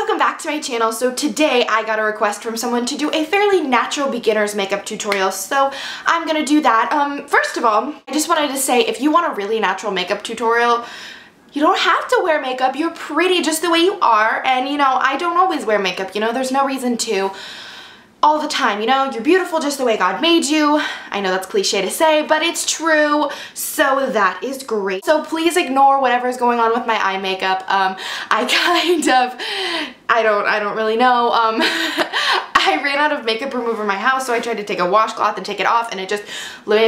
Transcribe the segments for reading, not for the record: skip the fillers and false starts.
welcome back to my channel. So today I got a request from someone to do a fairly natural beginner's makeup tutorial, so I'm gonna do that. First of all, I just wanted to say, if you want a really natural makeup tutorial, you don't have to wear makeup. You're pretty just the way you are, and you know, I don't always wear makeup, you know, there's no reason to all the time, you know, you're beautiful just the way God made you. I know that's cliche to say, but it's true, so that is great. So please ignore whatever's going on with my eye makeup. I don't really know. I ran out of makeup remover in my house, so I tried to take a washcloth and take it off, and it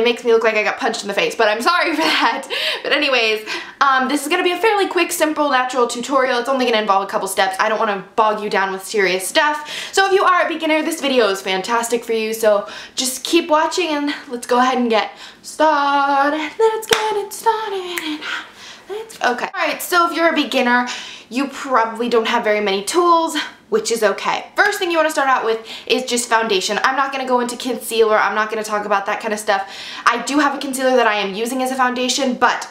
makes me look like I got punched in the face, but I'm sorry for that. But anyways, this is gonna be a fairly quick, simple, natural tutorial. It's only gonna involve a couple steps. I don't wanna bog you down with serious stuff. So if you are a beginner, this video is fantastic for you, so just keep watching and let's go ahead and get started. Let's get it started. Okay. Alright, so if you're a beginner, you probably don't have very many tools, which is okay. First thing you want to start out with is just foundation. I'm not going to go into concealer. I'm not going to talk about that kind of stuff. I do have a concealer that I am using as a foundation, but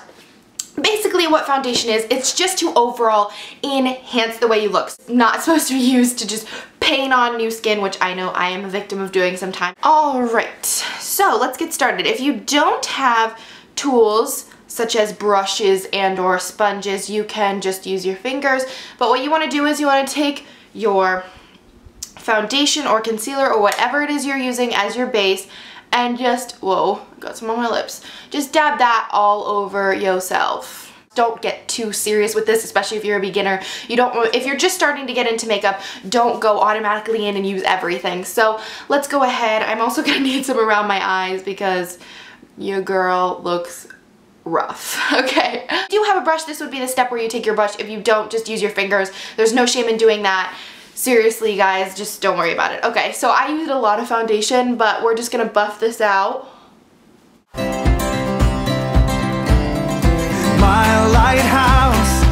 basically what foundation is, it's just to overall enhance the way you look. It's not supposed to be used to just paint on new skin, which I know I am a victim of doing sometimes. Alright, so let's get started. If you don't have tools such as brushes and or sponges, you can just use your fingers. But what you want to do is you want to take your foundation or concealer or whatever it is you're using as your base and just, whoa, got some on my lips. Just dab that all over yourself. Don't get too serious with this, especially if you're a beginner. If you're just starting to get into makeup, don't go automatically in and use everything. So let's go ahead. I'm also gonna need some around my eyes because your girl looks rough. Okay. If you have a brush, this would be the step where you take your brush. If you don't, just use your fingers. There's no shame in doing that. Seriously, guys, just don't worry about it. Okay, so I used a lot of foundation, but we're just gonna buff this out. My lighthouse,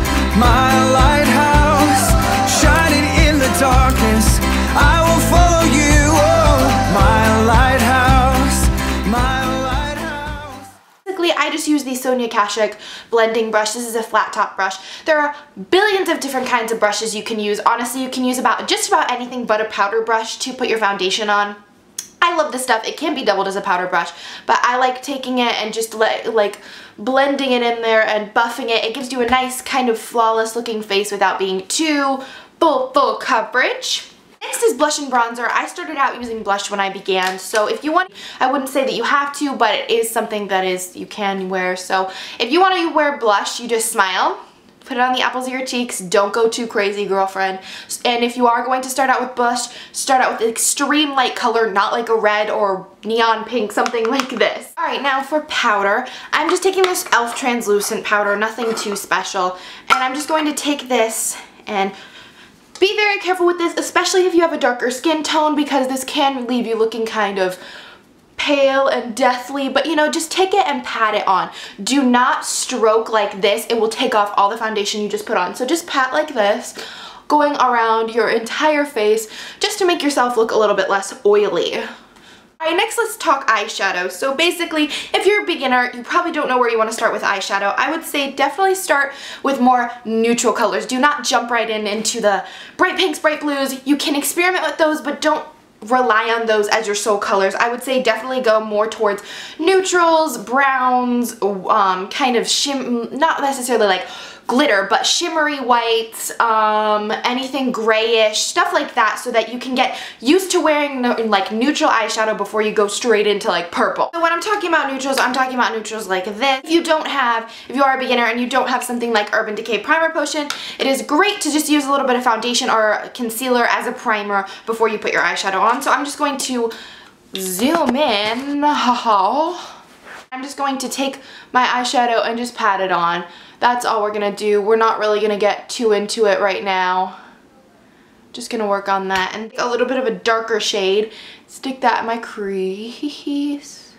shining in the darkness, I will follow you. Oh, my lighthouse, my lighthouse. Basically, I just use the Sonia Kashuk blending brush. This is a flat top brush. There are billions of different kinds of brushes you can use. Honestly, you can use just about anything but a powder brush to put your foundation on. I love this stuff. It can be doubled as a powder brush, but I like taking it and just like blending it in there and buffing it. It gives you a nice kind of flawless looking face without being too full coverage. Next is blush and bronzer. I started out using blush when I began, so if you want, I wouldn't say that you have to, but it is something that you can wear. So if you want to wear blush, you just smile. Put it on the apples of your cheeks. Don't go too crazy, girlfriend. And if you are going to start out with blush, start out with an extreme light color, not like a red or neon pink, something like this. Alright, now for powder, I'm just taking this e.l.f. translucent powder, nothing too special. And I'm just going to take this and be very careful with this, especially if you have a darker skin tone, because this can leave you looking kind of pale and deathly, but you know, just take it and pat it on. Do not stroke like this. It will take off all the foundation you just put on. So just pat like this, going around your entire face, just to make yourself look a little bit less oily. Alright, next let's talk eyeshadow. So basically, if you're a beginner, you probably don't know where you want to start with eyeshadow. I would say definitely start with more neutral colors. Do not jump right into the bright pinks, bright blues. You can experiment with those, but don't rely on those as your sole colors. I would say definitely go more towards neutrals, browns, kind of not necessarily like glitter, but shimmery whites, anything grayish, stuff like that, so that you can get used to wearing like neutral eyeshadow before you go straight into like purple. So when I'm talking about neutrals, I'm talking about neutrals like this. If you are a beginner and you don't have something like Urban Decay Primer Potion, it is great to just use a little bit of foundation or concealer as a primer before you put your eyeshadow on. So I'm just going to zoom in. I'm just going to take my eyeshadow and just pat it on. That's all we're gonna do. We're not really gonna get too into it right now. Just gonna work on that and a little bit of a darker shade. Stick that in my crease.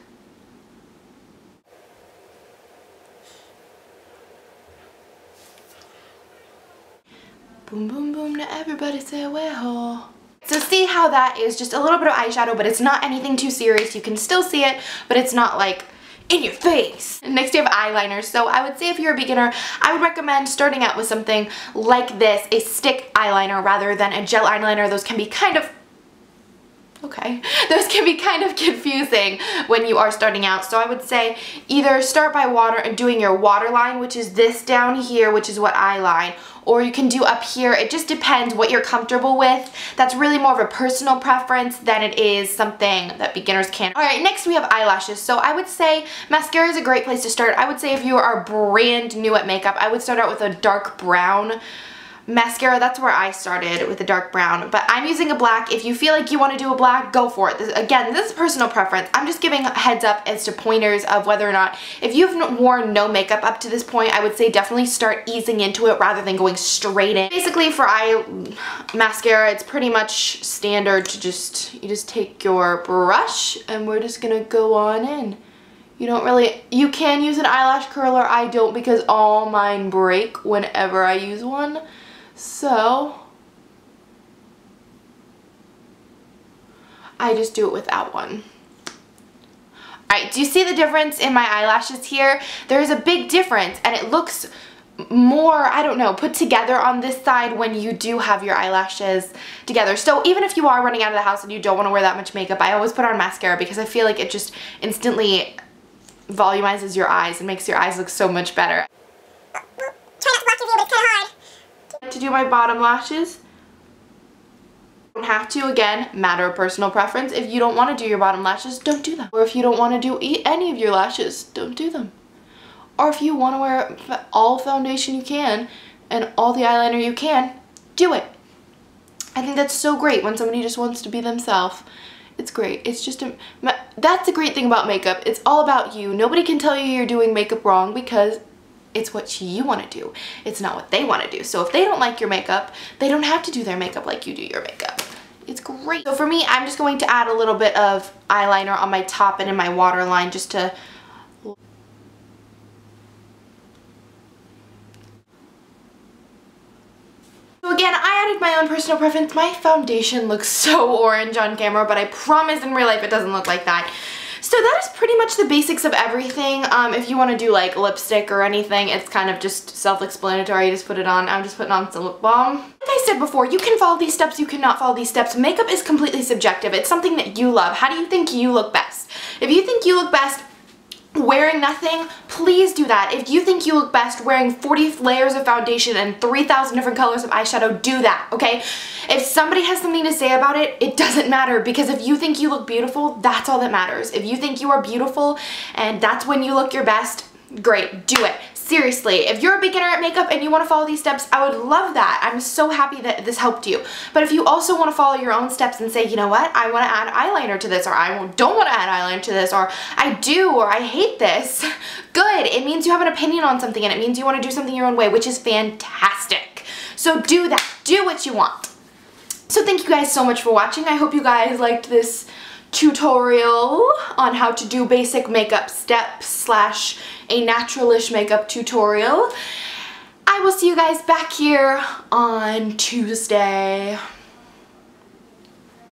Boom, boom, boom, now everybody say well. So see how that is just a little bit of eyeshadow, but it's not anything too serious. You can still see it, but it's not like in your face. Next we have eyeliner. So I would say if you're a beginner, I would recommend starting out with something like this, a stick eyeliner rather than a gel eyeliner. Those can be kind of those can be kind of confusing when you are starting out. So I would say either start by doing your waterline, which is this down here, which is what I line, or you can do up here. It just depends what you're comfortable with. That's really more of a personal preference than it is something that beginners can. Alright, next we have eyelashes. So I would say mascara is a great place to start. I would say if you are brand new at makeup, I would start out with a dark brown mascara. That's where I started, with a dark brown, but I'm using a black. If you feel like you want to do a black, go for it. Again, this is personal preference. I'm just giving heads up as to pointers of whether or not, if you've worn no makeup up to this point, I would say definitely start easing into it rather than going straight in. Basically for eye mascara, it's pretty much standard to you just take your brush and we're just gonna go on in. You can use an eyelash curler. I don't, because all mine break whenever I use one. So I just do it without one. Alright, do you see the difference in my eyelashes here? There's a big difference and it looks more, I don't know, put together on this side when you do have your eyelashes together. So even if you are running out of the house and you don't want to wear that much makeup, I always put on mascara because I feel like it just instantly volumizes your eyes and makes your eyes look so much better. Try not to block your view, but it's kind of hard. To do my bottom lashes, don't have to. Again, matter of personal preference. If you don't want to do your bottom lashes, don't do them. Or if you don't want to do any of your lashes, don't do them. Or if you want to wear all foundation you can and all the eyeliner you can, do it. I think that's so great when somebody just wants to be themselves. It's great. It's just that's the great thing about makeup. It's all about you. Nobody can tell you you're doing makeup wrong because it's what you want to do. It's not what they want to do. So if they don't like your makeup, they don't have to do their makeup like you do your makeup. It's great. So for me, I'm just going to add a little bit of eyeliner on my top and in my waterline just to... So again, I added my own personal preference. My foundation looks so orange on camera, but I promise in real life it doesn't look like that. So that is pretty much the basics of everything. If you want to do like lipstick or anything, it's kind of just self-explanatory. Just put it on. I'm just putting on some lip balm. Like I said before, you can follow these steps, you cannot follow these steps. Makeup is completely subjective. It's something that you love. How do you think you look best? If you think you look best wearing nothing, please do that. If you think you look best wearing 40 layers of foundation and 3,000 different colors of eyeshadow, do that, okay? If somebody has something to say about it, it doesn't matter, because if you think you look beautiful, that's all that matters. If you think you are beautiful and that's when you look your best, great, do it. Seriously, if you're a beginner at makeup and you want to follow these steps, I would love that. I'm so happy that this helped you. But if you also want to follow your own steps and say, you know what, I want to add eyeliner to this, or I don't want to add eyeliner to this, or I do, or I hate this, good. It means you have an opinion on something and it means you want to do something your own way, which is fantastic. So do that. Do what you want. So thank you guys so much for watching. I hope you guys liked this tutorial on how to do basic makeup steps / a naturalish makeup tutorial. I will see you guys back here on Tuesday.